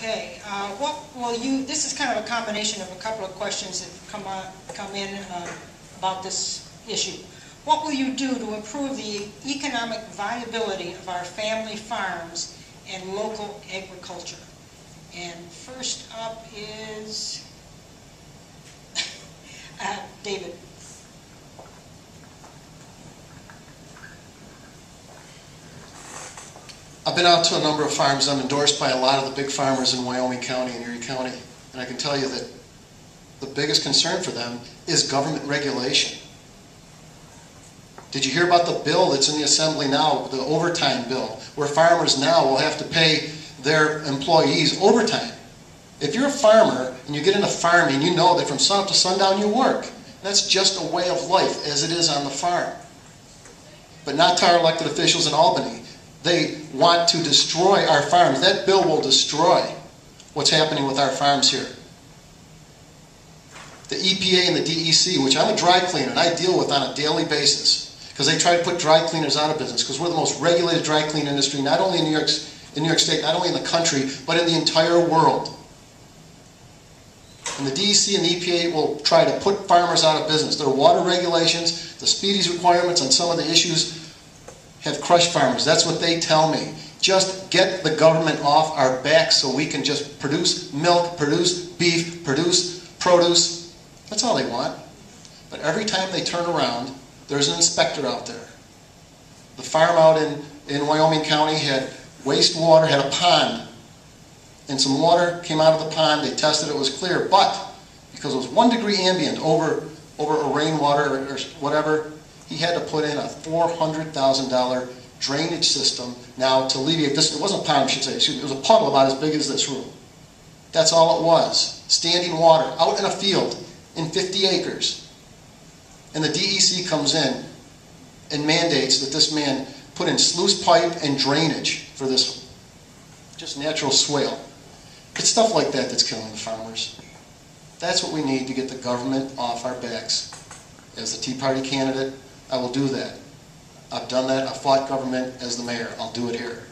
Okay, what will you, this is kind of a combination of a couple of questions that come in about this issue. What will you do to improve the economic viability of our family farms and local agriculture? And first up is David. I've been out to a number of farms. I'm endorsed by a lot of the big farmers in Wyoming County and Erie County. And I can tell you that the biggest concern for them is government regulation. Did you hear about the bill that's in the Assembly now, the overtime bill, where farmers now will have to pay their employees overtime? If you're a farmer and you get into farming, you know that from sunup to sundown you work. That's just a way of life as it is on the farm. But not to our elected officials in Albany. They want to destroy our farms. That bill will destroy what's happening with our farms here. The EPA and the DEC, which I'm a dry cleaner and I deal with on a daily basis, because they try to put dry cleaners out of business, because we're the most regulated dry clean industry, not only in New York State, not only in the country, but in the entire world. And the DEC and the EPA will try to put farmers out of business. Their water regulations, the speedies requirements on some of the issues have crushed farmers. That's what they tell me. Just get the government off our backs so we can just produce milk, produce beef, produce produce. That's all they want. But every time they turn around, there's an inspector out there. The farm out in Wyoming County had wastewater, had a pond, and some water came out of the pond. They tested it, was clear, but because it was 1 degree ambient over a rainwater or whatever, he had to put in a $400,000 drainage system now to alleviate this. It wasn't a pond, I should say. It was a puddle about as big as this room. That's all it was. Standing water out in a field in 50 acres. And the DEC comes in and mandates that this man put in sluice pipe and drainage for this just natural swale. It's stuff like that that's killing the farmers. That's what we need to get the government off our backs. As the Tea Party candidate, I will do that. I've done that. I fought government as the mayor. I'll do it here.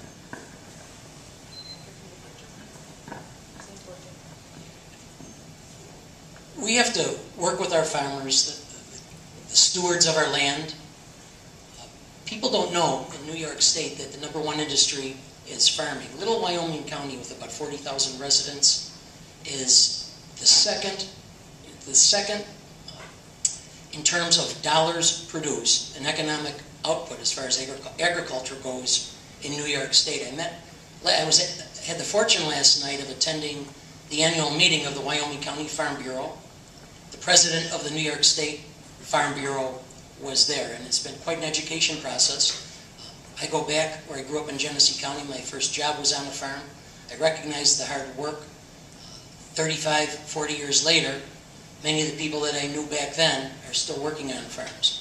We have to work with our farmers, the stewards of our land. People don't know in New York State that the #1 industry is farming. Little Wyoming County, with about 40,000 residents, is the second in terms of dollars produced and economic output as far as agriculture goes in New York State. I had the fortune last night of attending the annual meeting of the Wyoming County Farm Bureau. The president of the New York State Farm Bureau was there, and it's been quite an education process. I go back where I grew up in Genesee County. My first job was on a farm. I recognized the hard work. 35, 40 years later, many of the people that I knew back then are still working on farms.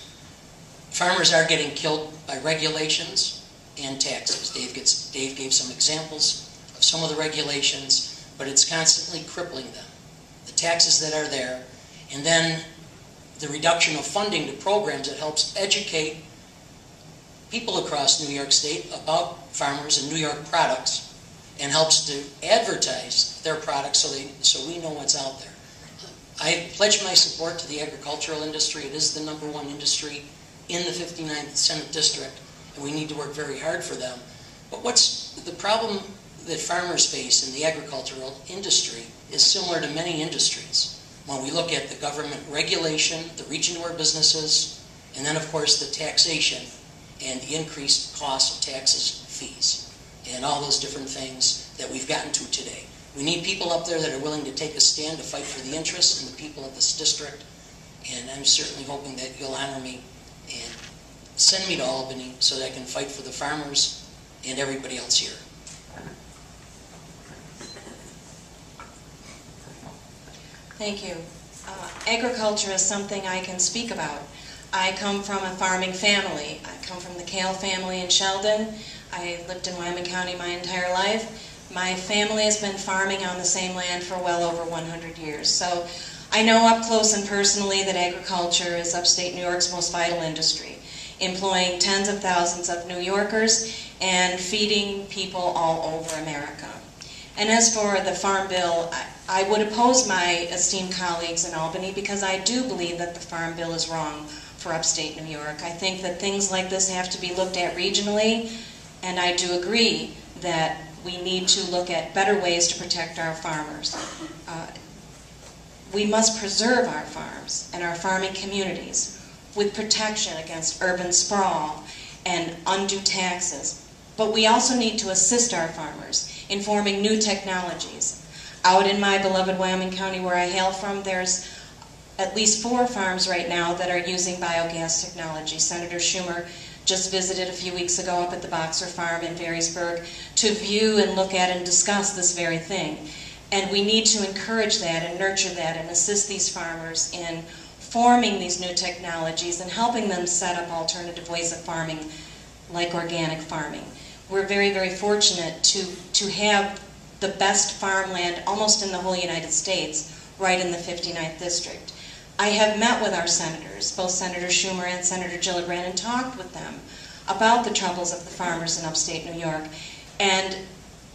Farmers are getting killed by regulations and taxes. Dave gave some examples of some of the regulations, but it's constantly crippling them. The taxes that are there, and then the reduction of funding to programs that helps educate people across New York State about farmers and New York products, and helps to advertise their products so we know what's out there. I pledge my support to the agricultural industry. It is the #1 industry in the 59th Senate District, and we need to work very hard for them. But what's the problem that farmers face in the agricultural industry is similar to many industries. When we look at the government regulation, the reach into our businesses, and then of course the taxation and the increased cost of taxes, fees, and all those different things that we've gotten to today. We need people up there that are willing to take a stand to fight for the interests and the people of this district, and I'm certainly hoping that you'll honor me and send me to Albany so that I can fight for the farmers and everybody else here. Thank you. Agriculture is something I can speak about. I come from a farming family. I come from the Kale family in Sheldon. I lived in Wyoming County my entire life. My family has been farming on the same land for well over 100 years. So I know up close and personally that agriculture is upstate New York's most vital industry, employing tens of thousands of New Yorkers and feeding people all over America. And as for the Farm Bill, I would oppose my esteemed colleagues in Albany because I do believe that the Farm Bill is wrong for upstate New York. I think that things like this have to be looked at regionally, and I do agree that we need to look at better ways to protect our farmers. We must preserve our farms and our farming communities with protection against urban sprawl and undue taxes. But we also need to assist our farmers in forming new technologies. Out in my beloved Wyoming County where I hail from, there's at least 4 farms right now that are using biogas technology. Senator Schumer just visited a few weeks ago up at the Boxer Farm in Varysburg to view and look at and discuss this very thing. And we need to encourage that and nurture that and assist these farmers in forming these new technologies and helping them set up alternative ways of farming like organic farming. We're very, very fortunate to have the best farmland almost in the whole United States right in the 59th district. I have met with our senators, both Senator Schumer and Senator Gillibrand, and talked with them about the troubles of the farmers in upstate New York and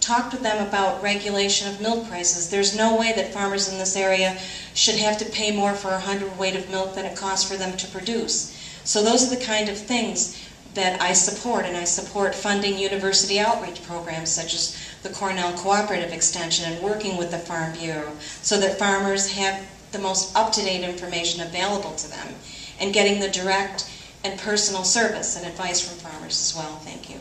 talked with them about regulation of milk prices. There's no way that farmers in this area should have to pay more for a hundredweight of milk than it costs for them to produce. So those are the kind of things that I support, and I support funding university outreach programs such as the Cornell Cooperative Extension and working with the Farm Bureau so that farmers have the most up-to-date information available to them and getting the direct and personal service and advice from farmers as well. Thank you.